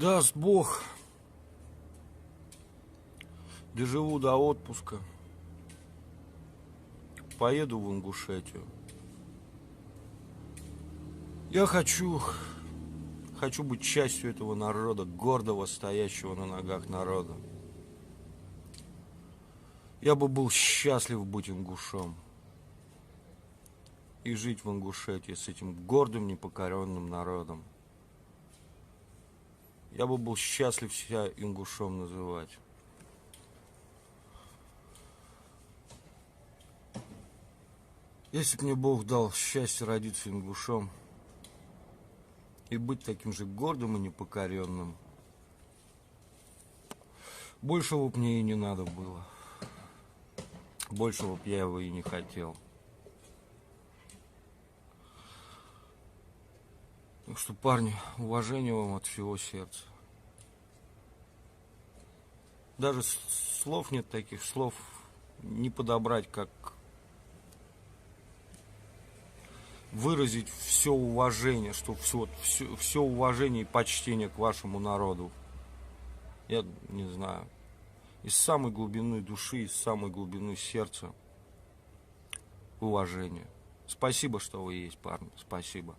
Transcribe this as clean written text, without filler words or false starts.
Даст Бог, доживу до отпуска, поеду в Ингушетию. Я хочу быть частью этого народа, гордого, стоящего на ногах народа. Я бы был счастлив быть ингушом и жить в Ингушетии с этим гордым, непокоренным народом. Я бы был счастлив себя ингушом называть. Если бы мне Бог дал счастье родиться ингушом и быть таким же гордым и непокоренным, большего б мне и не надо было. Большего б я его и не хотел. Так что, парни, уважение вам от всего сердца. Даже слов нет, таких слов не подобрать, как выразить все уважение, что все уважение и почтение к вашему народу. Я не знаю. Из самой глубины души, из самой глубины сердца уважение. Спасибо, что вы есть, парни. Спасибо.